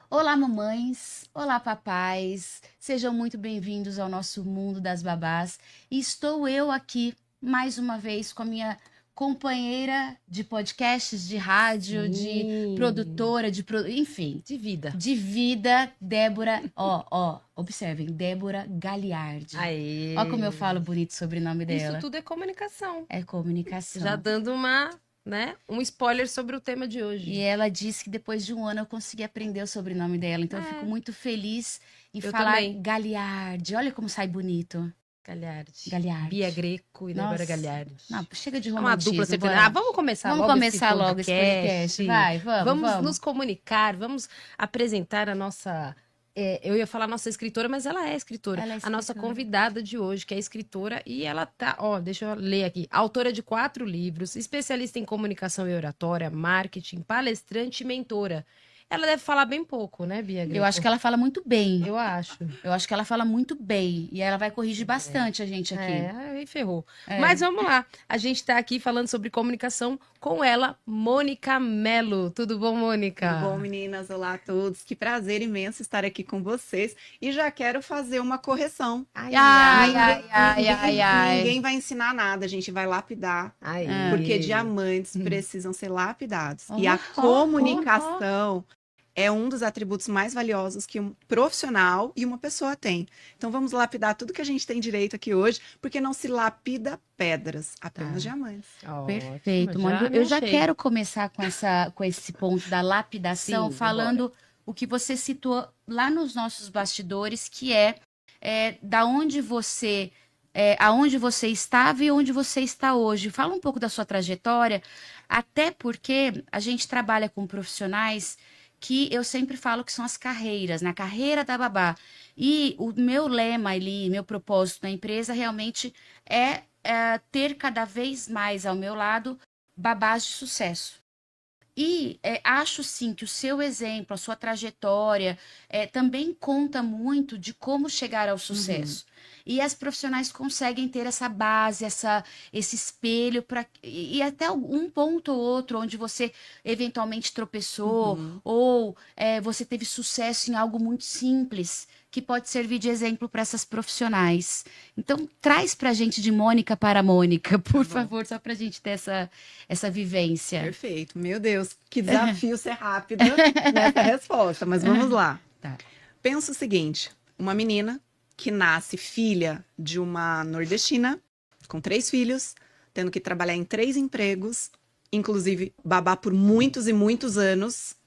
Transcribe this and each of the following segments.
Olá, mamães! Olá, papais! Sejam muito bem-vindos ao nosso mundo das babás. E estou eu aqui mais uma vez com a minha companheira de podcasts, de rádio, de Sim, produtora, enfim, de vida. de vida, Débora. Observem, Débora Gagliardi. Ó, como eu Aê. falo bonito o sobrenome Isso dela. tudo é comunicação. É Já comunicação. dando um spoiler sobre o tema de E hoje. ela disse que depois de um ano eu consegui aprender o sobrenome dela. Então eu fico É, muito feliz em eu falar também. Gagliardi. Olha como sai bonito. Galhardi. Bia Gagliardi. Greco e Débora Nossa. Galhardi. Não, chega de É uma dupla romantismo. sertaneja. Bora. Vamos começar Vamos logo esse começar logo esse podcast. podcast. Vai, vamos, Vamos nos vamos. comunicar, vamos apresentar a nossa. Eu ia falar nossa escritora, mas ela é escritora. Ela é A nossa escritora. convidada de hoje, que é escritora, e ela tá, ó, deixa eu ler aqui. Autora de 4 livros, especialista em comunicação e oratória, marketing, palestrante e mentora. Ela deve falar bem pouco, né, Bia Eu acho Greco? que ela fala muito bem. Eu acho. Eu acho que ela fala muito bem. E ela vai corrigir bastante a gente aqui. Aí ferrou. Mas É. vamos lá. A gente tá aqui falando sobre comunicação com ela, Mônica Mello. Tudo bom, Tudo bom, Mônica? meninas? Olá a todos. Que prazer imenso estar aqui com vocês. E já quero fazer uma correção. Ai, ai, Ai, ai. ai, ai, ai, ai. Ninguém vai ensinar nada, a gente vai lapidar, Ah. porque Aí. diamantes precisam ser lapidados. E Oh, a oh, oh, oh. comunicação é um dos atributos mais valiosos que um profissional e uma pessoa tem. Então vamos lapidar tudo que a gente tem direito aqui hoje, porque não se lapida pedras, apenas Tá. diamantes. Perfeito, Ótimo, Mônica. me Eu já achei. quero começar com esse ponto da lapidação, Sim, falando o que você citou lá nos nossos bastidores, que da onde aonde você estava e onde você está hoje. Fala um pouco da sua trajetória, até porque a gente trabalha com profissionais que eu sempre falo que são as carreiras, na carreira da babá. E o meu lema ali, meu propósito na empresa realmente é ter cada vez mais ao meu lado babás de sucesso. E acho sim que o seu exemplo, a sua trajetória, também conta muito de como chegar ao Uhum, sucesso. E as profissionais conseguem ter essa base, esse espelho, e até um ponto ou outro onde você eventualmente tropeçou, uhum. ou você teve sucesso em algo muito simples, que pode servir de exemplo para essas profissionais. Então, traz para a gente de Mônica para Mônica, Tá por bom. favor, só para a gente ter essa vivência. Perfeito. Meu Deus, que desafio ser rápida nessa resposta, mas vamos lá. Tá. Pensa o seguinte: uma menina que nasce filha de uma nordestina, com 3 filhos, tendo que trabalhar em 3 empregos, inclusive babá por muitos e muitos anos.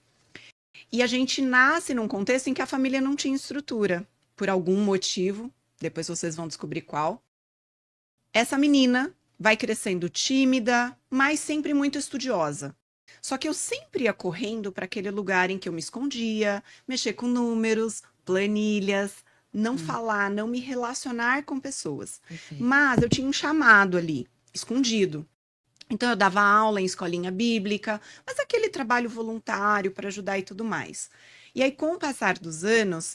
E a gente nasce num contexto em que a família não tinha estrutura, por algum motivo, depois vocês vão descobrir qual. Essa menina vai crescendo tímida, mas sempre muito estudiosa. Só que eu sempre ia correndo para aquele lugar em que eu me escondia, mexer com números, planilhas, não falar, não me relacionar com pessoas. Perfeito. Mas eu tinha um chamado ali, escondido. Então eu dava aula em escolinha bíblica, mas aquele trabalho voluntário para ajudar e tudo mais. E aí, com o passar dos anos,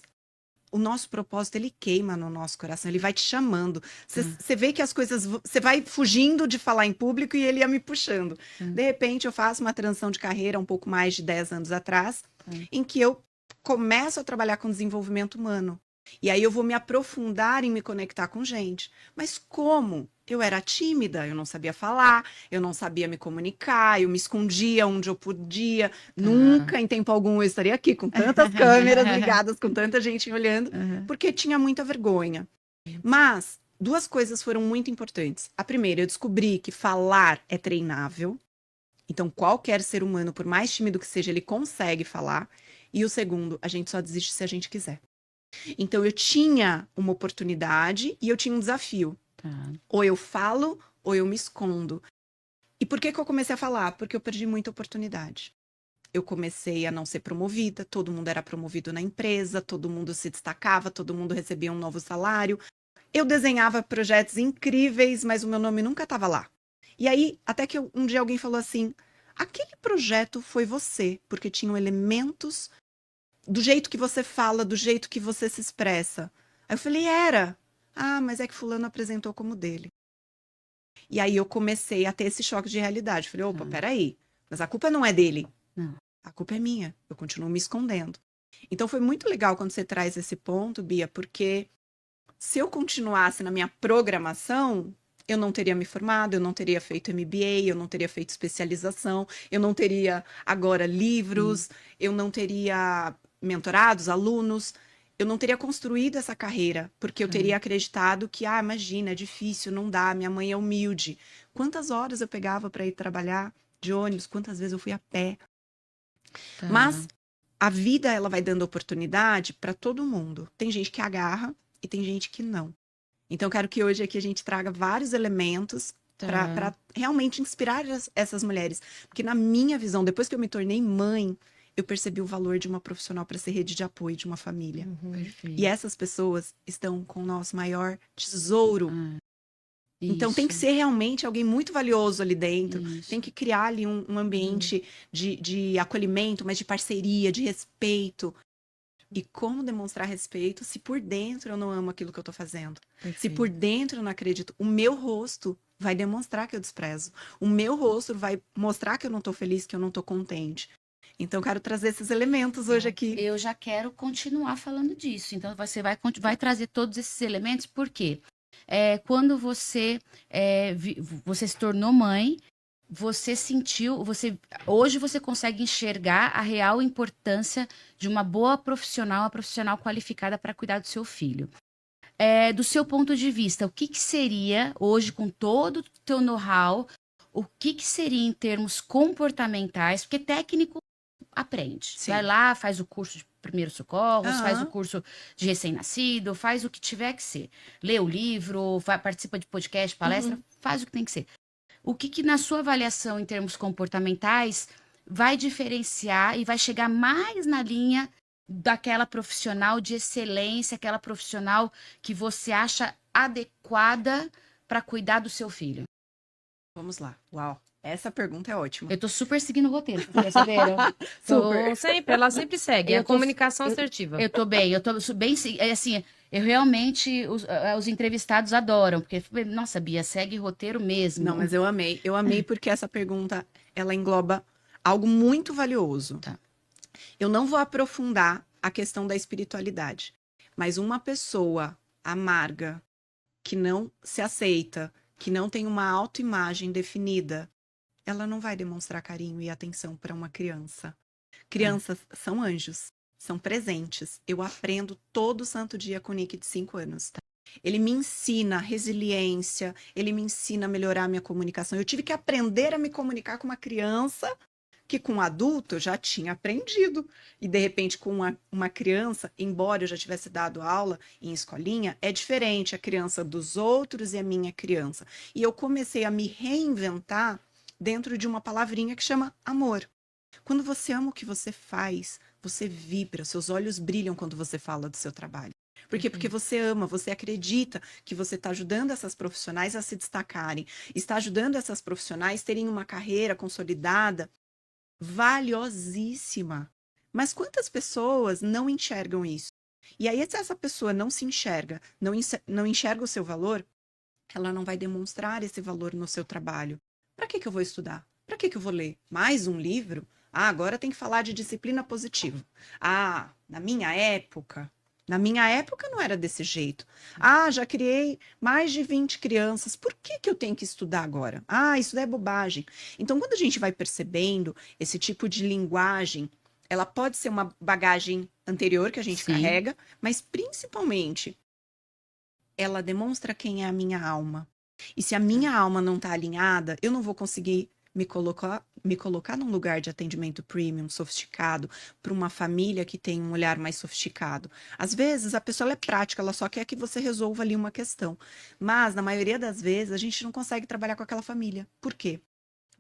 o nosso propósito ele queima no nosso coração, ele vai te chamando. Você vê que as coisas, você vai fugindo de falar em público e ele ia me puxando. De repente, eu faço uma transição de carreira um pouco mais de 10 anos atrás, em que eu começo a trabalhar com desenvolvimento humano. E aí eu vou me aprofundar em me conectar com gente. Mas como? Eu era tímida, eu não sabia falar, eu não sabia me comunicar, eu me escondia onde eu podia. Nunca em tempo algum eu estaria aqui com tantas câmeras ligadas, com tanta gente me olhando, Uhum. porque tinha muita vergonha. Mas duas coisas foram muito importantes. A primeira, eu descobri que falar é treinável. Então, qualquer ser humano, por mais tímido que seja, ele consegue falar. E o segundo, a gente só desiste se a gente quiser. Então, eu tinha uma oportunidade e eu tinha um desafio. Tá. Ou eu falo, ou eu me escondo. E por que que eu comecei a falar? Porque eu perdi muita oportunidade. Eu comecei a não ser promovida, todo mundo era promovido na empresa, todo mundo se destacava, todo mundo recebia um novo salário. Eu desenhava projetos incríveis, mas o meu nome nunca estava lá. E aí, até que um dia alguém falou assim: aquele projeto foi você, porque tinham elementos do jeito que você fala, do jeito que você se expressa. Aí eu falei: era. Ah, mas é que fulano apresentou como dele. E aí eu comecei a ter esse choque de realidade. Falei: opa, peraí, mas a culpa não é dele. Não. A culpa é minha. Eu continuo me escondendo. Então foi muito legal quando você traz esse ponto, Bia, porque se eu continuasse na minha programação, eu não teria me formado, eu não teria feito MBA, eu não teria feito especialização, eu não teria agora livros, eu não teria mentorados, alunos, eu não teria construído essa carreira, porque eu teria acreditado que, imagina, é difícil, não dá, minha mãe é humilde. Quantas horas eu pegava para ir trabalhar de ônibus, quantas vezes eu fui a pé. Tá. Mas a vida, ela vai dando oportunidade para todo mundo. Tem gente que agarra e tem gente que não. Então, eu quero que hoje aqui a gente traga vários elementos para realmente inspirar essas mulheres. Porque na minha visão, depois que eu me tornei mãe, eu percebi o valor de uma profissional para ser rede de apoio de uma família. Perfeito. E essas pessoas estão com o nosso maior tesouro. Então, tem que Isso, ser realmente alguém muito valioso ali dentro. isso. Tem que criar ali um ambiente de acolhimento, mas de parceria, de respeito. E como demonstrar respeito se por dentro eu não amo aquilo que eu tô fazendo? Se Perfeito. por dentro eu não acredito, o meu rosto vai demonstrar que eu desprezo. O meu rosto vai mostrar que eu não tô feliz, que eu não tô contente. Então, eu quero trazer esses elementos hoje aqui. Eu já quero continuar falando disso. Então, você vai trazer todos esses elementos, por quê? Quando você se tornou mãe, você sentiu, hoje você consegue enxergar a real importância de uma boa profissional, uma profissional qualificada para cuidar do seu filho. Do seu ponto de vista, o que seria, hoje, com todo o teu know-how, o que seria em termos comportamentais, porque técnico aprende. Sim. Vai lá, faz o curso de primeiros socorros, faz o Aham. curso de recém-nascido, faz o que tiver que ser. Lê o livro, participa de podcast, palestra, faz o que tem que ser. O que na sua avaliação em termos comportamentais vai diferenciar e vai chegar mais na linha daquela profissional de excelência, aquela profissional que você acha adequada para cuidar do seu filho? Vamos lá. Uau. Essa pergunta é ótima. Eu tô super seguindo o roteiro, vocês perceberam? Super. Sempre, ela sempre segue. Eu a tô- comunicação assertiva. Eu tô bem, assim, eu realmente, os entrevistados adoram, porque, nossa, Bia, segue roteiro mesmo. Não, mas eu amei. Eu amei porque essa pergunta, ela engloba algo muito valioso. Tá. Eu não vou aprofundar a questão da espiritualidade, mas uma pessoa amarga, que não se aceita, que não tem uma autoimagem definida, ela não vai demonstrar carinho e atenção para uma criança. Crianças são anjos, são presentes. Eu aprendo todo santo dia com o Nick de 5 anos. Ele me ensina resiliência, ele me ensina a melhorar a minha comunicação. Eu tive que aprender a me comunicar com uma criança que com um adulto eu já tinha aprendido. E de repente com uma criança, embora eu já tivesse dado aula em escolinha, é diferente a criança dos outros e a minha criança. E eu comecei a me reinventar dentro de uma palavrinha que chama amor. Quando você ama o que você faz, você vibra, seus olhos brilham quando você fala do seu trabalho. Por quê? Porque você ama, você acredita que você está ajudando essas profissionais a se destacarem, está ajudando essas profissionais a terem uma carreira consolidada, valiosíssima. Mas quantas pessoas não enxergam isso? E aí, se essa pessoa não se enxerga, não enxerga o seu valor, ela não vai demonstrar esse valor no seu trabalho. Para que eu vou estudar? Para que eu vou ler? Mais um livro? Agora tem que falar de disciplina positiva. Na minha época não era desse jeito. Já criei mais de 20 crianças. Por que eu tenho que estudar agora? Isso é bobagem. Então, quando a gente vai percebendo esse tipo de linguagem, ela pode ser uma bagagem anterior que a gente Sim. carrega, mas principalmente ela demonstra quem é a minha alma. E se a minha alma não está alinhada, eu não vou conseguir me colocar num lugar de atendimento premium, sofisticado, para uma família que tem um olhar mais sofisticado. Às vezes, a pessoa é prática, ela só quer que você resolva ali uma questão. Mas, na maioria das vezes, a gente não consegue trabalhar com aquela família. Por quê?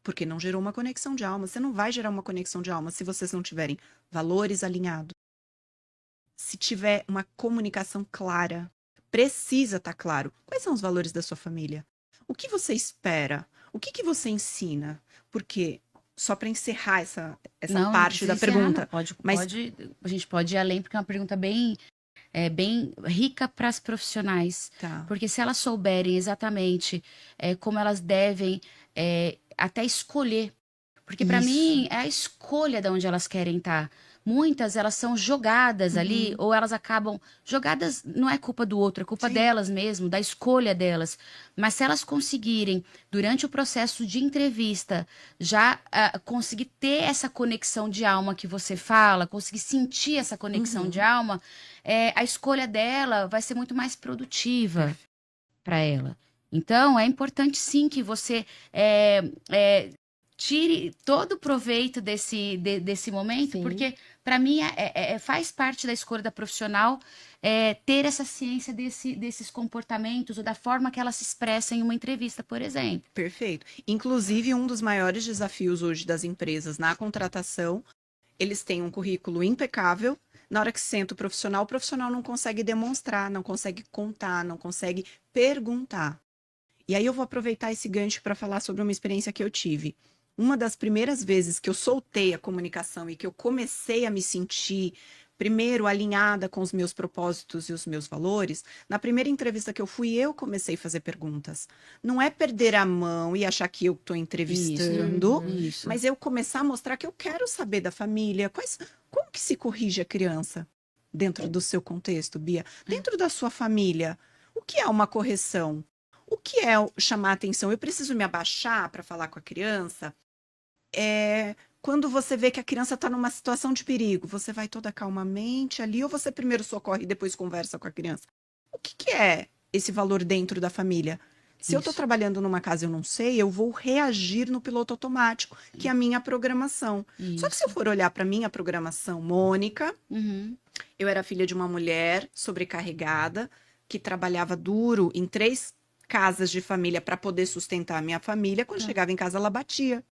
Porque não gerou uma conexão de alma. Você não vai gerar uma conexão de alma se vocês não tiverem valores alinhados. Se tiver uma comunicação clara, precisa estar claro. Quais são os valores da sua família? O que você espera? O que você ensina? Porque, só para encerrar essa Não, parte não da precisa encerrar, pergunta. não. mas- A gente pode ir além, porque é uma pergunta bem rica para as profissionais. Tá. Porque se elas souberem exatamente como elas devem até escolher. Porque para Isso. mim é a escolha de onde elas querem estar. muitas elas são jogadas ali, ou elas acabam jogadas, não é culpa do outro, é culpa Sim. delas mesmo, da escolha delas. Mas se elas conseguirem, durante o processo de entrevista, já conseguir ter essa conexão de alma que você fala, conseguir sentir essa conexão de alma, a escolha dela vai ser muito mais produtiva para ela. Então, é importante sim que você tire todo o proveito desse momento, Sim. porque para mim faz parte da escolha da profissional ter essa ciência desses comportamentos ou da forma que ela se expressa em uma entrevista, por exemplo. Perfeito. Inclusive, um dos maiores desafios hoje das empresas na contratação, eles têm um currículo impecável. Na hora que senta o profissional não consegue demonstrar, não consegue contar, não consegue perguntar. E aí eu vou aproveitar esse gancho para falar sobre uma experiência que eu tive. Uma das primeiras vezes que eu soltei a comunicação e que eu comecei a me sentir, primeiro, alinhada com os meus propósitos e os meus valores, na primeira entrevista que eu comecei a fazer perguntas. Não é perder a mão e achar que eu estou entrevistando, Isso. mas eu começar a mostrar que eu quero saber da família. Como que se corrige a criança dentro do seu contexto, Bia? Dentro da sua família, o que é uma correção? O que é chamar atenção? Eu preciso me abaixar para falar com a criança? Quando você vê que a criança está numa situação de perigo, você vai toda calmamente ali ou você primeiro socorre e depois conversa com a criança? O que é esse valor dentro da família? Se eu estou Isso. trabalhando numa casa e eu não sei, eu vou reagir no piloto automático, que é a minha programação. Só que se eu for olhar para minha programação, Mônica, eu era filha de uma mulher sobrecarregada, que trabalhava duro em 3 casas de família para poder sustentar a minha família. Quando chegava em casa, ela batia.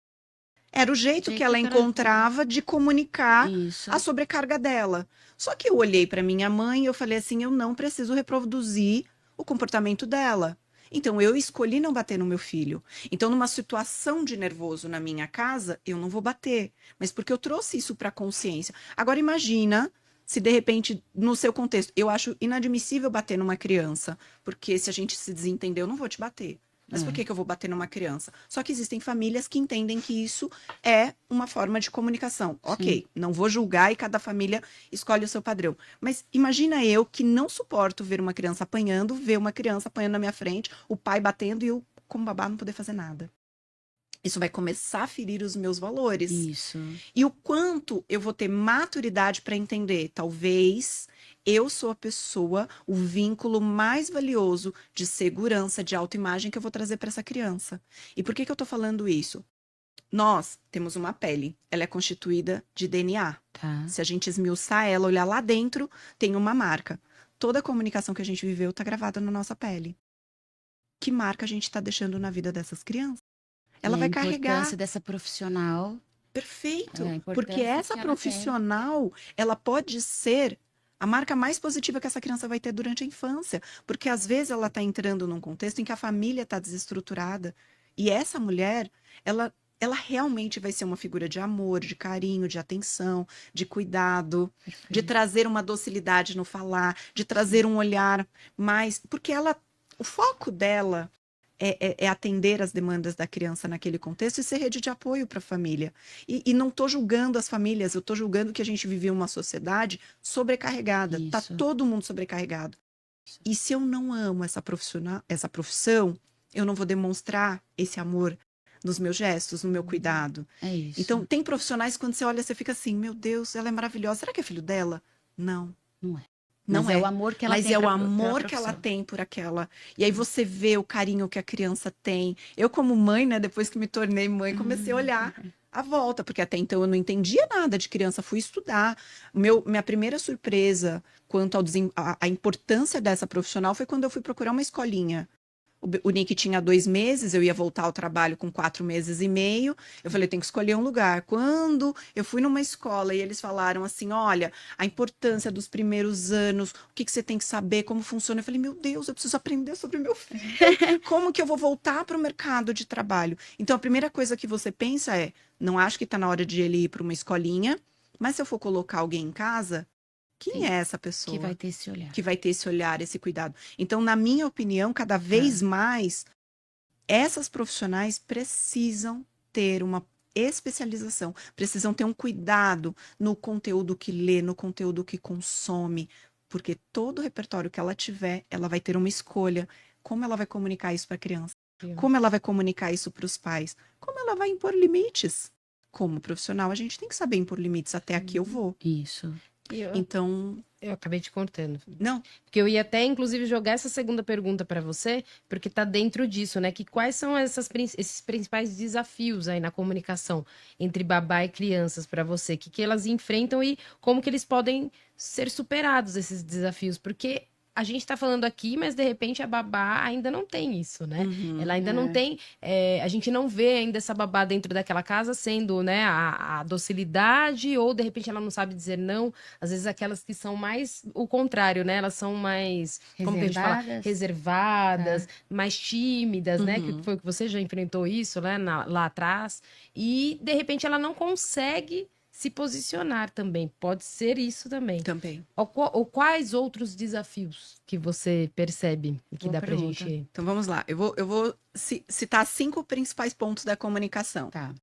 Era o jeito que ela encontrava de comunicar a sobrecarga dela. Só que eu olhei para minha mãe e eu falei assim, eu não preciso reproduzir o comportamento dela. Então, eu escolhi não bater no meu filho. Então, numa situação de nervoso na minha casa, eu não vou bater. Mas porque eu trouxe isso para a consciência. Agora, imagina se, de repente, no seu contexto, eu acho inadmissível bater numa criança. Porque se a gente se desentender, eu não vou te bater. Mas por que eu vou bater numa criança? Só que existem famílias que entendem que isso é uma forma de comunicação. Ok, não vou julgar e cada família escolhe o seu padrão. Mas imagina eu que não suporto ver uma criança apanhando, ver uma criança apanhando na minha frente, o pai batendo e eu, como babá, não poder fazer nada. Isso vai começar a ferir os meus valores. Isso. E o quanto eu vou ter maturidade para entender, talvez eu sou a pessoa, o vínculo mais valioso de segurança, de autoimagem que eu vou trazer para essa criança. E por que eu tô falando isso? Nós temos uma pele, ela é constituída de DNA. Tá. Se a gente esmiuçar ela, olhar lá dentro, tem uma marca. Toda a comunicação que a gente viveu tá gravada na nossa pele. Que marca a gente tá deixando na vida dessas crianças? Ela vai carregar. A importância dessa profissional. Perfeito. É, a importância Porque essa que ela profissional, ela pode ser a marca mais positiva que essa criança vai ter durante a infância. Porque às vezes ela está entrando num contexto em que a família está desestruturada. E essa mulher, ela realmente vai ser uma figura de amor, de carinho, de atenção, de cuidado, de trazer uma docilidade no falar, de trazer um olhar mais. Porque o foco dela é atender as demandas da criança naquele contexto e ser rede de apoio para a família. E não estou julgando as famílias, eu estou julgando que a gente vive uma sociedade sobrecarregada. Está todo mundo sobrecarregado. E se eu não amo essa profissão, eu não vou demonstrar esse amor nos meus gestos, no meu cuidado. É isso. Então, tem profissionais que quando você olha, você fica assim, meu Deus, ela é maravilhosa. Será que é filho dela? Não. Não é. Não Mas é o amor que ela Mas tem é o pra- amor pela que ela profissão. tem por aquela. E aí você vê o carinho que a criança tem. Eu, como mãe, né, depois que me tornei mãe, comecei a olhar a volta, porque até então eu não entendia nada de criança, fui estudar. Minha primeira surpresa quanto à importância dessa profissional foi quando eu fui procurar uma escolinha. O Nick tinha 2 meses, eu ia voltar ao trabalho com 4 meses e meio. Eu falei, eu tenho que escolher um lugar. Quando eu fui numa escola e eles falaram assim, olha, a importância dos primeiros anos, o que você tem que saber, como funciona. Eu falei, meu Deus, eu preciso aprender sobre meu filho. Como que eu vou voltar para o mercado de trabalho? Então, a primeira coisa que você pensa é, não acho que está na hora de ele ir para uma escolinha, mas se eu for colocar alguém em casa, quem é essa pessoa? Que vai ter esse olhar. Que vai ter esse olhar, esse cuidado. Então, na minha opinião, cada vez mais, essas profissionais precisam ter uma especialização, precisam ter um cuidado no conteúdo que lê, no conteúdo que consome, porque todo o repertório que ela tiver, ela vai ter uma escolha. Como ela vai comunicar isso para a criança? Como ela vai comunicar isso para os pais? Como ela vai impor limites? Como profissional, a gente tem que saber impor limites. Até aqui eu vou. Isso. Então, Eu acabei te cortando. não. Porque eu ia até, inclusive, jogar essa segunda pergunta para você, porque tá dentro disso, né? Que quais são esses principais desafios aí na comunicação entre babá e crianças para você? O que elas enfrentam e como que eles podem ser superados, esses desafios? Porque a gente tá falando aqui, mas de repente a babá ainda não tem isso, né? Uhum. Ela ainda não tem. A gente não vê ainda essa babá dentro daquela casa sendo, né, a docilidade, ou de repente ela não sabe dizer não. Às vezes aquelas que são mais o contrário, né? Elas são mais, como que a gente fala? Reservadas. Reservadas, mais tímidas, né? Uhum. Que foi que você já enfrentou isso, né? Lá atrás. E de repente ela não consegue se posicionar também. Pode ser isso também. Também. Ou quais outros desafios que você percebe e que Boa dá pra pergunta. gente. Então vamos lá. Eu vou citar 5 principais pontos da comunicação. Tá.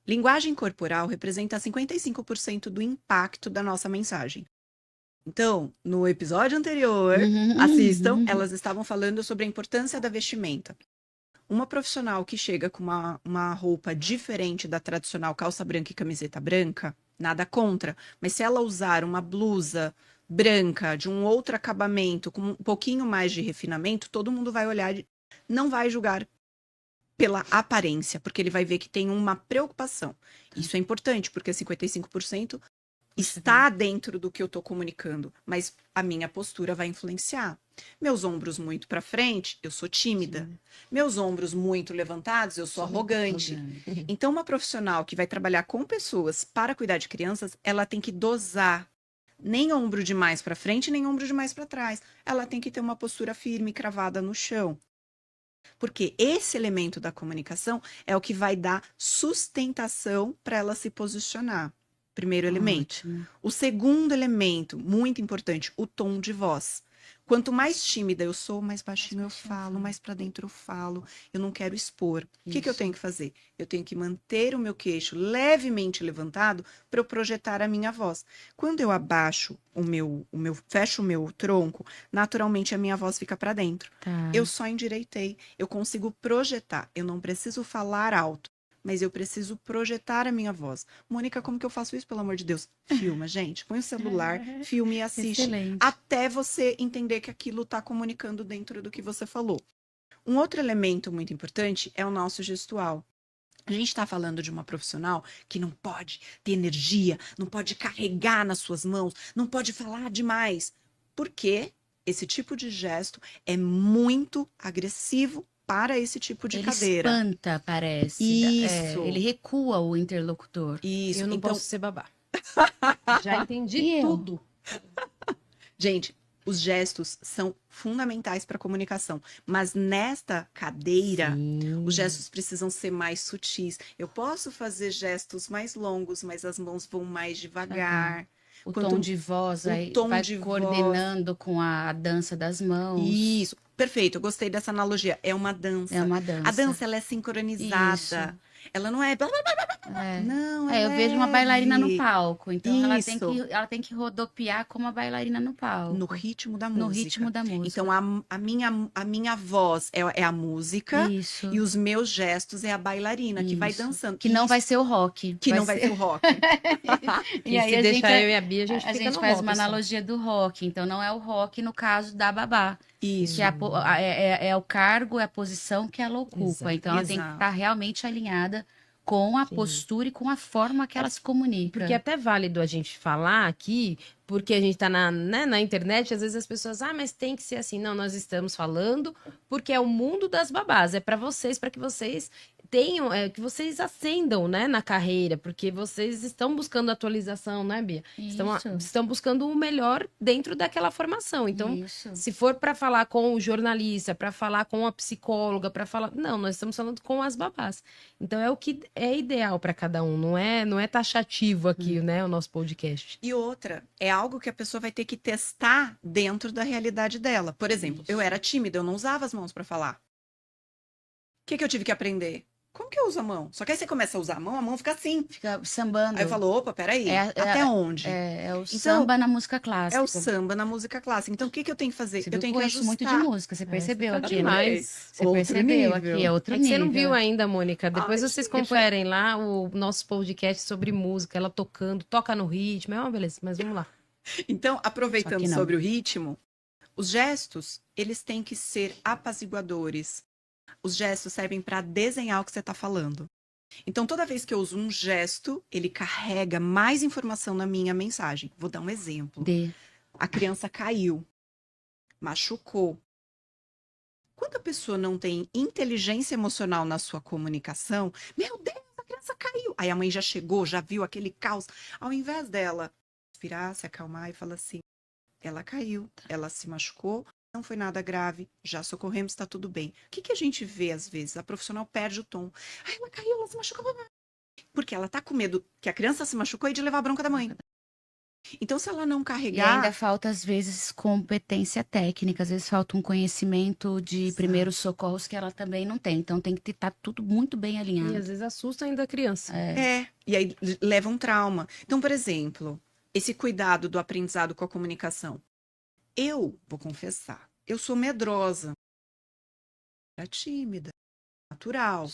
Linguagem corporal representa 55% do impacto da nossa mensagem. Então, no episódio anterior, assistam, elas estavam falando sobre a importância da vestimenta. Uma profissional que chega com uma roupa diferente da tradicional calça branca e camiseta branca, nada contra, mas se ela usar uma blusa branca de um outro acabamento, com um pouquinho mais de refinamento, todo mundo vai olhar, não vai julgar pela aparência, porque ele vai ver que tem uma preocupação. Isso é importante, porque 55% está dentro do que eu estou comunicando, mas a minha postura vai influenciar. Meus ombros muito para frente, eu sou tímida. Meus ombros muito levantados, eu sou arrogante. Então, uma profissional que vai trabalhar com pessoas para cuidar de crianças, ela tem que dosar. Nem ombro demais para frente, nem ombro demais para trás. Ela tem que ter uma postura firme, cravada no chão. Porque esse elemento da comunicação é o que vai dar sustentação para ela se posicionar. Primeiro elemento. Ótimo. O segundo elemento, muito importante, o tom de voz. Quanto mais tímida eu sou, mais baixinho eu falo, mais para dentro eu falo. Eu não quero expor. O que eu tenho que fazer? Eu tenho que manter o meu queixo levemente levantado para eu projetar a minha voz. Quando eu abaixo fecho o meu tronco, naturalmente a minha voz fica para dentro. Tá. Eu só endireitei. Eu consigo projetar. Eu não preciso falar alto, mas eu preciso projetar a minha voz. Mônica, como que eu faço isso, pelo amor de Deus? Filma, gente. Põe o celular, filme e assiste. Excelente. Até você entender que aquilo está comunicando dentro do que você falou. Um outro elemento muito importante é o nosso gestual. A gente está falando de uma profissional que não pode ter energia, não pode carregar nas suas mãos, não pode falar demais. Porque esse tipo de gesto é muito agressivo para esse tipo de Ele cadeira. espanta, parece. Isso. Ele recua o interlocutor. Isso. Eu não Então, posso ser babá. Já entendi E eu? tudo. gente, os gestos são fundamentais para a comunicação, mas nesta cadeira, os gestos precisam ser mais sutis. Eu posso fazer gestos mais longos, mas as mãos vão mais devagar. O Quanto- tom de voz o aí tom vai de coordenando com a dança das mãos. Isso, perfeito, eu gostei dessa analogia. É uma dança. É uma dança. A dança, ela é sincronizada. Isso. Ela não é... É. Não, Eu ela vejo uma leve. bailarina no palco, então Isso. ela tem que rodopiar como a bailarina no palco. No ritmo da música. No ritmo da música. Então, a minha voz é a música Isso. e os meus gestos é a bailarina que vai Isso. dançando. Que não vai ser o rock. Que não vai ser o rock. E aí se deixar eu e a Bia, a gente a fica gente no faz rock uma só. analogia do rock. Então, não é o rock no caso da babá. Isso. Que é o cargo, é a posição que ela ocupa. Exato. Então, ela tem que Exato. estar realmente alinhada com a Sim. postura e com a forma que ela se comunica. Porque é até válido a gente falar aqui, porque a gente tá na internet, às vezes as pessoas, mas tem que ser assim. Não, nós estamos falando porque é o mundo das babás, é para que vocês tenham, que vocês ascendam, né, na carreira, porque vocês estão buscando atualização, né, Bia? Estão buscando o melhor dentro daquela formação. Então, Isso. se for para falar com o jornalista, para falar com a psicóloga, para falar, não, nós estamos falando com as babás. Então é o que é ideal para cada um, não é taxativo aqui, né, o nosso podcast. E outra, é algo que a pessoa vai ter que testar dentro da realidade dela. Por exemplo, eu era tímida, eu não usava as mãos para falar. O que eu tive que aprender? Como que eu uso a mão? Só que aí você começa a usar a mão fica assim. Fica sambando. Aí eu falo, opa, peraí, É, até onde? é o Então, samba na música é clássica. o samba na música clássica. Então, o que que eu tenho que fazer? Você Eu viu que tenho eu que conheço muito de ajustar. música, você percebeu Tá aqui, né? demais. Você Outro percebeu nível. aqui, é outro É que você nível. não viu ainda, Mônica. Depois Ai, vocês gente. conferem lá o nosso podcast sobre música, ela tocando, toca no ritmo, é uma beleza, mas vamos lá. Então, Só aproveitando que não. sobre o ritmo, os gestos, eles têm que ser apaziguadores. Os gestos servem para desenhar o que você está falando. Então, toda vez que eu uso um gesto, ele carrega mais informação na minha mensagem. Vou dar um exemplo. A criança caiu, machucou. Quando a pessoa não tem inteligência emocional na sua comunicação, meu Deus, a criança caiu. Aí a mãe já chegou, já viu aquele caos. Ao invés dela respirar, se acalmar e falar assim: ela caiu, ela se machucou, não foi nada grave, já socorremos, está tudo bem. O que que a gente vê às vezes? A profissional perde o tom. Ai, ela caiu, ela se machucou. Porque ela tá com medo que a criança se machucou e de levar a bronca da mãe. Então, se ela não E ainda carregar, falta, às vezes, competência técnica, às vezes falta um conhecimento de Exato. primeiros socorros que ela também não tem. Então tem que estar tudo muito bem E alinhado. às vezes assusta ainda a criança. e aí leva um trauma. Então, por exemplo, esse cuidado do aprendizado com a comunicação. Eu vou confessar, eu sou medrosa, era tímida, natural.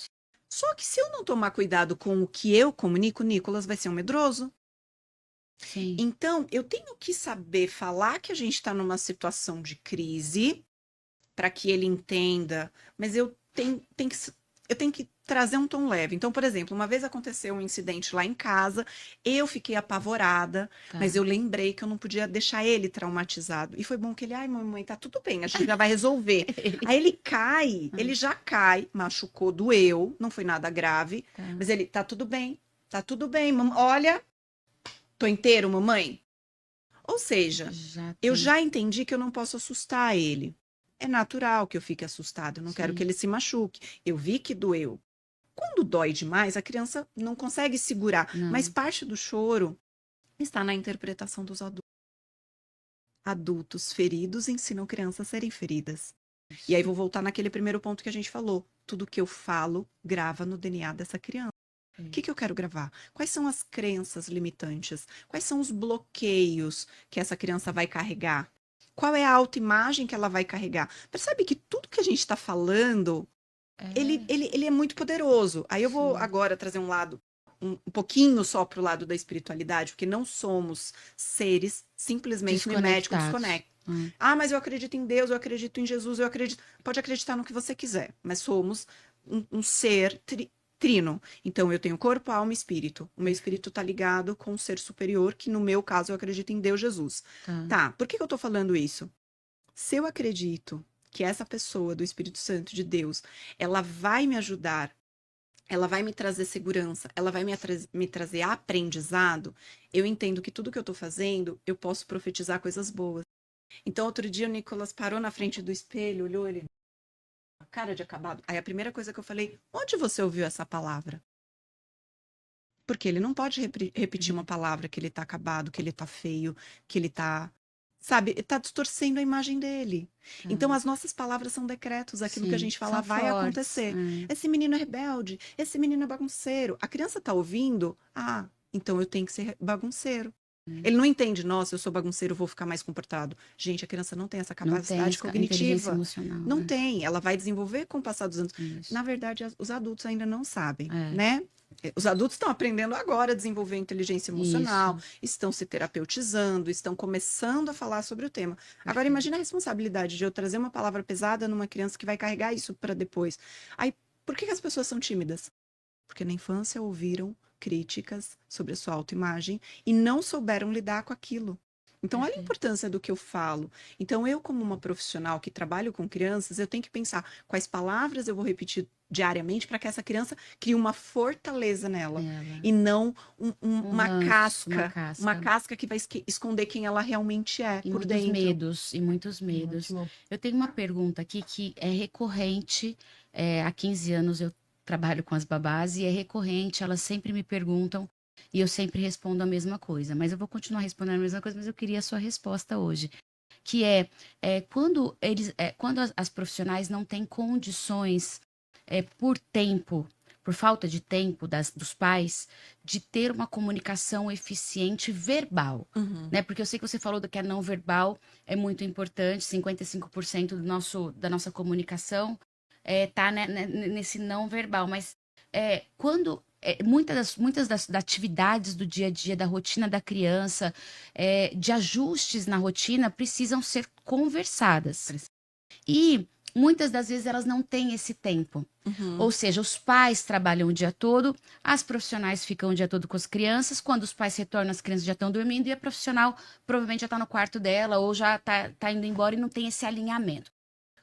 Só que se eu não tomar cuidado com o que eu comunico, o Nicolas vai ser um medroso. Sim. Então, eu tenho que saber falar que a gente está numa situação de crise para que ele entenda, mas eu tenho que trazer um tom leve. Então, por exemplo, uma vez aconteceu um incidente lá em casa, eu fiquei apavorada, Tá. mas eu lembrei que eu não podia deixar ele traumatizado. E foi bom que ele, ai, mamãe, tá tudo bem, a gente já vai resolver. Aí ele cai, ele já cai, machucou, doeu, não foi nada grave, Tá. mas ele, tá tudo bem, olha, tô inteiro, mamãe. Ou seja, eu tem. já entendi que eu não posso assustar ele. É natural que eu fique assustado, eu não quero Sim. que ele se machuque. Eu vi que doeu. Quando dói demais, a criança não consegue segurar, Não. mas parte do choro está na interpretação dos adultos. Adultos feridos ensinam crianças a serem feridas. E aí vou voltar naquele primeiro ponto que a gente falou. Tudo que eu falo grava no DNA dessa criança. O que eu quero gravar? Quais são as crenças limitantes? Quais são os bloqueios que essa criança vai carregar? Qual é a autoimagem que ela vai carregar? Percebe que tudo que a gente está falando, ele é muito poderoso. Aí eu vou Sim. agora trazer um lado, um pouquinho só para o lado da espiritualidade, porque não somos seres simplesmente miméticos, desconectados. Ah, mas eu acredito em Deus, eu acredito em Jesus, eu acredito. Pode acreditar no que você quiser, mas somos um ser trino. Então, eu tenho corpo, alma e espírito. O meu espírito está ligado com um ser superior, que no meu caso eu acredito em Deus, Jesus. Tá, por que eu tô falando isso? Se eu acredito que essa pessoa do Espírito Santo de Deus, ela vai me ajudar, ela vai me trazer segurança, ela vai me trazer aprendizado, eu entendo que tudo que eu tô fazendo, eu posso profetizar coisas boas. Então, outro dia o Nicolas parou na frente do espelho, olhou ele, cara de acabado. Aí a primeira coisa que eu falei, onde você ouviu essa palavra? Porque ele não pode repetir uma palavra que ele tá acabado, que ele tá feio, que ele tá, sabe, tá distorcendo a imagem dele. Então as nossas palavras são decretos, aquilo que a gente fala vai acontecer. Esse menino é rebelde, esse menino é bagunceiro. A criança tá ouvindo, então eu tenho que ser bagunceiro. Ele não entende, nossa, eu sou bagunceiro, vou ficar mais comportado. Gente, a criança não tem essa capacidade cognitiva. Emocional, não tem, ela vai desenvolver com o passar dos anos. Isso. Na verdade, os adultos ainda não sabem, né? Os adultos estão aprendendo agora a desenvolver inteligência emocional, estão se terapeutizando, estão começando a falar sobre o tema. Agora, imagina a responsabilidade de eu trazer uma palavra pesada numa criança que vai carregar isso para depois. Aí, por que as pessoas são tímidas? Porque na infância ouviram críticas sobre a sua autoimagem e não souberam lidar com aquilo. Então, olha a importância do que eu falo. Então, eu, como uma profissional que trabalho com crianças, eu tenho que pensar quais palavras eu vou repetir diariamente para que essa criança crie uma fortaleza nela. E não uma casca que vai esconder quem ela realmente é por dentro. Muitos medos. Eu tenho uma pergunta aqui que é recorrente. Há 15 anos eu trabalho com as babás e é recorrente, elas sempre me perguntam e eu sempre respondo a mesma coisa. Mas eu vou continuar respondendo a mesma coisa, mas eu queria a sua resposta hoje. Que quando as profissionais não têm condições por tempo, por falta de tempo dos pais, de ter uma comunicação eficiente verbal, né? Porque eu sei que você falou que a não verbal é muito importante, 55% da nossa comunicação tá nesse não verbal, mas quando muitas das atividades do dia a dia, da rotina da criança, de ajustes na rotina, precisam ser conversadas. E muitas das vezes elas não têm esse tempo. Ou seja, os pais trabalham o dia todo, as profissionais ficam o dia todo com as crianças, quando os pais retornam, as crianças já estão dormindo e a profissional provavelmente já está no quarto dela ou já tá indo embora e não tem esse alinhamento.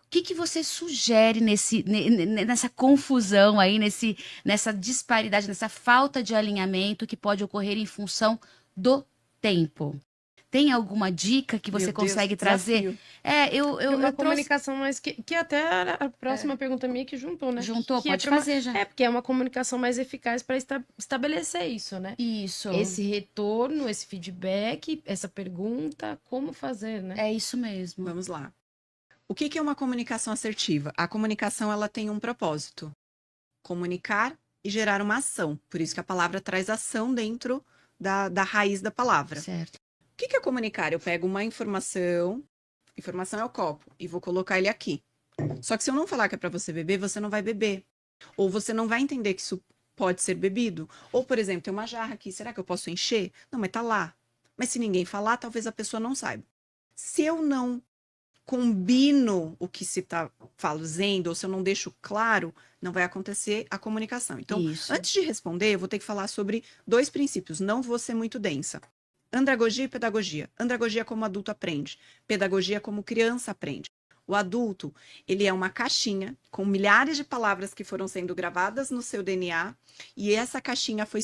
O que você sugere nessa confusão aí, nessa disparidade, nessa falta de alinhamento que pode ocorrer em função do tempo? Tem alguma dica que você consegue trazer? Eu uma trouxe... comunicação mais que até a próxima pergunta minha que juntou, né? Juntou, que pode fazer já. Porque é uma comunicação mais eficaz para estabelecer isso, né? Isso. Esse retorno, esse feedback, essa pergunta, como fazer, né? É isso mesmo. Vamos lá. O que é uma comunicação assertiva? A comunicação, ela tem um propósito: comunicar e gerar uma ação. Por isso que a palavra traz ação dentro da raiz da palavra. Certo. O que é comunicar? Eu pego uma informação é o copo, e vou colocar ele aqui. Só que se eu não falar que é para você beber, você não vai beber. Ou você não vai entender que isso pode ser bebido. Ou, por exemplo, tem uma jarra aqui, será que eu posso encher? Não, mas tá lá. Mas se ninguém falar, talvez a pessoa não saiba. Se eu não combino o que se está fazendo, ou se eu não deixo claro, não vai acontecer a comunicação. Então, antes de responder, eu vou ter que falar sobre 2 princípios. Não vou ser muito densa. Andragogia e pedagogia. Andragogia é como adulto aprende. Pedagogia é como criança aprende. O adulto, ele é uma caixinha com milhares de palavras que foram sendo gravadas no seu DNA, e essa caixinha foi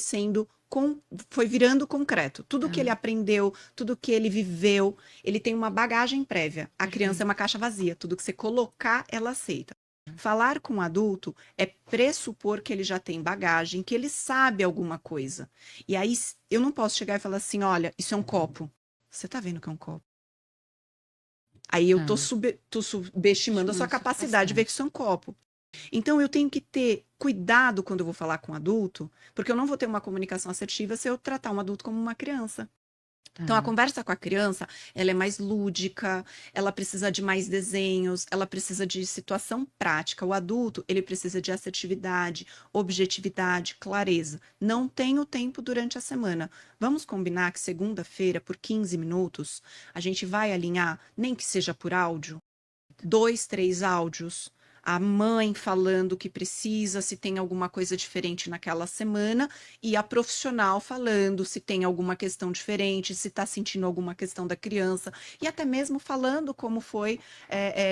virando concreto. Tudo que ele aprendeu, tudo que ele viveu, ele tem uma bagagem prévia. A criança é uma caixa vazia. Tudo que você colocar, ela aceita. Falar com o adulto é pressupor que ele já tem bagagem, que ele sabe alguma coisa. E aí, eu não posso chegar e falar assim, olha, isso é um copo. Você tá vendo que é um copo? Aí eu tô subestimando a sua capacidade de ver que isso é um copo. Então, eu tenho que ter cuidado quando eu vou falar com um adulto, porque eu não vou ter uma comunicação assertiva se eu tratar um adulto como uma criança. Então, a conversa com a criança, ela é mais lúdica, ela precisa de mais desenhos, ela precisa de situação prática. O adulto, ele precisa de assertividade, objetividade, clareza. Não tenho tempo durante a semana. Vamos combinar que segunda-feira, por 15 minutos, a gente vai alinhar, nem que seja por áudio, 2, 3 áudios. A mãe falando o que precisa, se tem alguma coisa diferente naquela semana, e a profissional falando se tem alguma questão diferente, se está sentindo alguma questão da criança, e até mesmo falando como foi,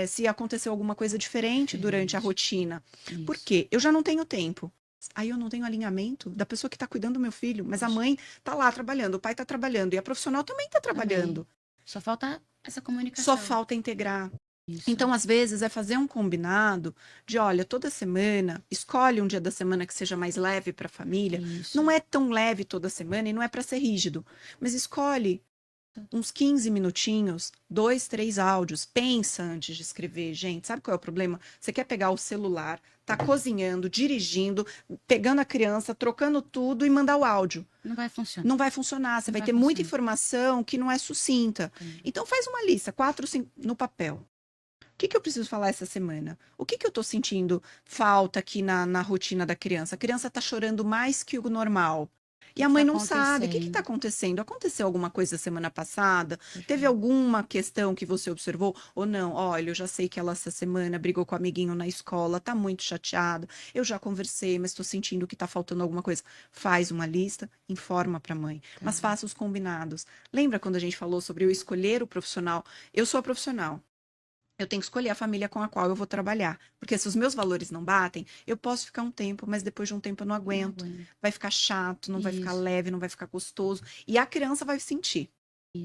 se aconteceu alguma coisa diferente durante a rotina. Isso. Por quê? Eu já não tenho tempo. Aí eu não tenho alinhamento da pessoa que está cuidando do meu filho, mas a mãe está lá trabalhando, o pai está trabalhando, e a profissional também está trabalhando. Só falta essa comunicação. Só falta integrar. Isso. Então, às vezes, é fazer um combinado de, olha, toda semana, escolhe um dia da semana que seja mais leve para a família. Isso. Não é tão leve toda semana e não é para ser rígido, mas escolhe uns 15 minutinhos, 2, 3 áudios. Pensa antes de escrever, gente. Sabe qual é o problema? Você quer pegar o celular, tá cozinhando, dirigindo, pegando a criança, trocando tudo e mandar o áudio. Não vai funcionar. Não vai funcionar. Você vai ter muita informação que não é sucinta. Então, faz uma lista, 4, 5 no papel. O que eu preciso falar essa semana? O que eu tô sentindo falta aqui na rotina da criança? A criança tá chorando mais que o normal. E a mãe não sabe. O que está acontecendo? Aconteceu alguma coisa semana passada? Teve alguma questão que você observou? Ou não? Olha, eu já sei que ela essa semana brigou com o amiguinho na escola, tá muito chateada. Eu já conversei, mas estou sentindo que tá faltando alguma coisa. Faz uma lista, informa para a mãe. Mas faça os combinados. Lembra quando a gente falou sobre eu escolher o profissional? Eu sou a profissional. Eu tenho que escolher a família com a qual eu vou trabalhar. Porque se os meus valores não batem, eu posso ficar um tempo, mas depois de um tempo eu não aguento. Vai ficar chato, não vai ficar leve, não vai ficar gostoso. E a criança vai sentir.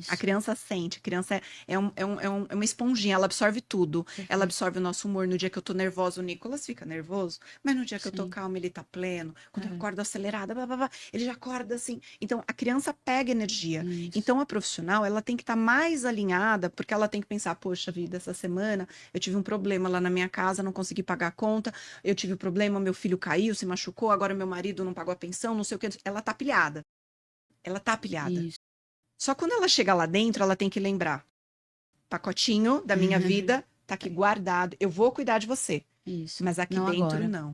A criança sente, a criança é uma esponjinha, ela absorve tudo. Ela absorve o nosso humor. No dia que eu tô nervosa, o Nicolas fica nervoso, mas no dia que eu tô Sim. calma, ele tá pleno. Quando eu Aham. acordo acelerada, blá, blá, blá, ele já acorda assim. Então, a criança pega energia. Isso. Então, a profissional, ela tem que estar mais alinhada, porque ela tem que pensar, poxa vida, essa semana eu tive um problema lá na minha casa, não consegui pagar a conta, eu tive um problema, meu filho caiu, se machucou, agora meu marido não pagou a pensão, não sei o que. Ela tá pilhada. Ela tá pilhada. Isso. Só quando ela chega lá dentro, ela tem que lembrar. Pacotinho da minha vida tá aqui guardado. Eu vou cuidar de você. Isso. Mas aqui Não dentro, agora. não.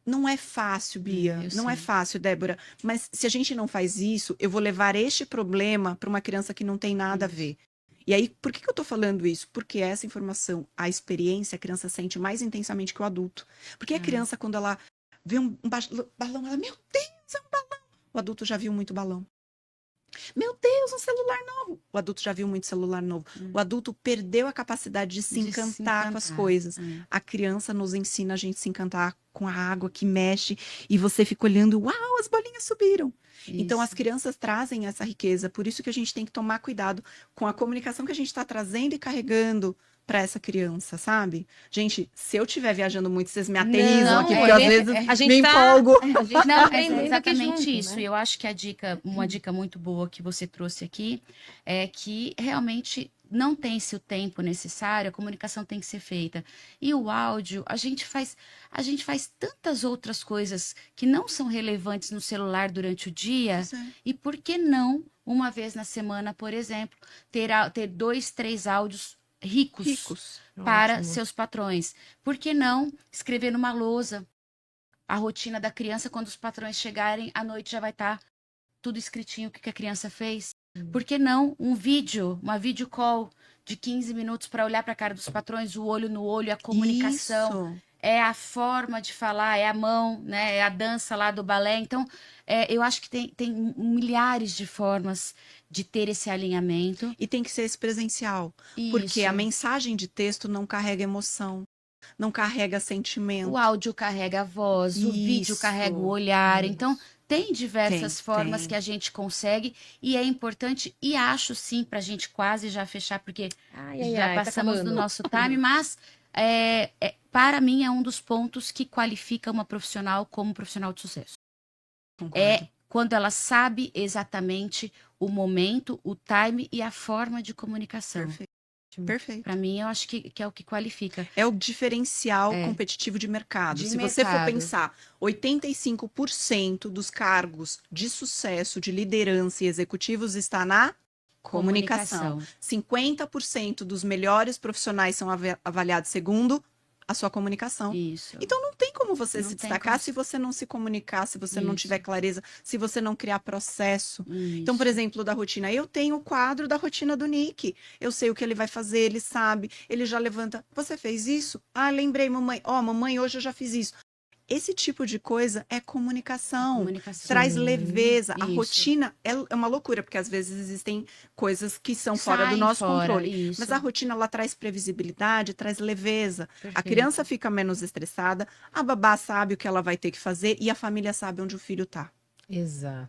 Não é fácil, Bia. Eu Não é sei. fácil, Débora. Mas se a gente não faz isso, eu vou levar este problema para uma criança que não tem nada a Isso. ver. E aí, por que eu tô falando isso? Porque essa informação, a experiência, a criança sente mais intensamente que o adulto. Porque a criança, quando ela vê um balão, ela, meu Deus, é um balão. O adulto já viu muito balão. Meu Deus, um celular novo. O adulto já viu muito celular novo. O adulto perdeu a capacidade de se De se encantar com as encantar. coisas. A criança nos ensina a gente se encantar com a água que mexe e você fica olhando, uau, as bolinhas subiram. Então as Isso. crianças trazem essa riqueza, por isso que a gente tem que tomar cuidado com a comunicação que a gente está trazendo e carregando para essa criança, sabe? Gente, se eu estiver viajando muito, vocês me aterrizam Não, aqui, é porque às bem- vezes a gente me tá- empolgo. A gente tá Não, é aprendendo aqui exatamente junto, isso. né? Eu acho que uma dica muito boa que você trouxe aqui é que realmente não tem-se o tempo necessário, a comunicação tem que ser feita. E o áudio, a gente faz tantas outras coisas que não são relevantes no celular durante o dia. Pois é. E por que não, uma vez na semana, por exemplo, ter 2, 3 áudios ricos para Ótimo. seus patrões? Por que não escrever numa lousa a rotina da criança? Quando os patrões chegarem, à noite já vai estar tudo escritinho o que a criança fez? Por que não um vídeo, uma video call de 15 minutos para olhar para a cara dos patrões, o olho no olho, a comunicação? Isso. É a forma de falar, é a mão, né? É a dança lá do balé. Então, eu acho que tem milhares de formas de ter esse alinhamento. E tem que ser esse presencial. Porque Isso. a mensagem de texto não carrega emoção, não carrega sentimento. O áudio carrega a voz, o vídeo Isso. carrega o olhar. Isso. Então, tem diversas Tem, formas tem. que a gente consegue e é importante. E acho sim, para a gente quase já fechar, porque já tá passamos do acabando. nosso time, mas para mim é um dos pontos que qualifica uma profissional como profissional de sucesso. Concordo. É quando ela sabe exatamente o momento, o time e a forma de comunicação. Perfeito. Perfeito. Para mim, eu acho que é o que qualifica. É o diferencial É. competitivo de mercado. De Se você for mercado. pensar, 85% dos cargos de sucesso, de liderança e executivos está na comunicação. 50% dos melhores profissionais são avaliados segundo a sua comunicação. Isso. Então não tem como você Não se tem destacar como se você não se comunicar, se você não Isso. tiver clareza, se você não criar processo. Então, Isso. por exemplo, da rotina, eu tenho o quadro da rotina do Nick. Eu sei o que ele vai fazer, ele sabe, ele já levanta. Você fez isso? Ah, lembrei, mamãe. Ó, mamãe, hoje eu já fiz isso. Esse tipo de coisa é comunicação. Comunicação. Traz leveza. A Isso. rotina é uma loucura, porque às vezes existem coisas que são fora do Saem nosso fora, controle. isso. Mas a rotina, ela traz previsibilidade, traz leveza. A Perfeito. criança fica menos estressada, a babá sabe o que ela vai ter que fazer e a família sabe onde o filho tá. Exato.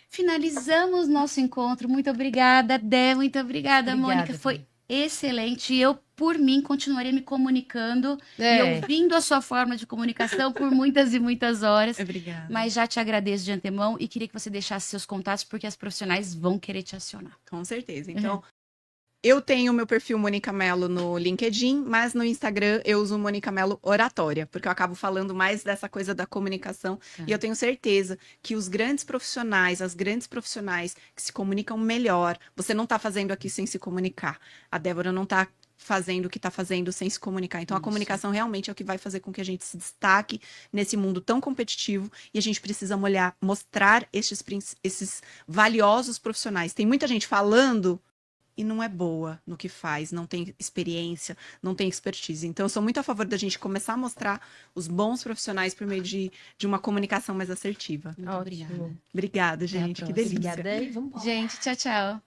Finalizamos nosso encontro. Muito obrigada, Dé. Muito obrigada, Mônica. Bia. Foi excelente. Eu, por mim, continuarei me comunicando e É. ouvindo a sua forma de comunicação por muitas e muitas horas. Obrigada. Mas já te agradeço de antemão e queria que você deixasse seus contatos, porque as profissionais vão querer te acionar. Com certeza. Então, eu tenho o meu perfil Mônica Mello no LinkedIn, mas no Instagram eu uso Mônica Mello Oratória, porque eu acabo falando mais dessa coisa da comunicação. Tá. E eu tenho certeza que os grandes profissionais, as grandes profissionais que se comunicam melhor, você não está fazendo aqui sem se comunicar. A Débora não está fazendo o que está fazendo sem se comunicar. Então, a Isso. comunicação realmente é o que vai fazer com que a gente se destaque nesse mundo tão competitivo e a gente precisa mostrar esses valiosos profissionais. Tem muita gente falando e não é boa no que faz, não tem experiência, não tem expertise. Então, eu sou muito a favor da gente começar a mostrar os bons profissionais por meio de uma comunicação mais assertiva. Muito Ótimo. obrigada. Obrigada, Até a gente. Que próxima. delícia. Obrigada e vamos embora. Gente, tchau, tchau.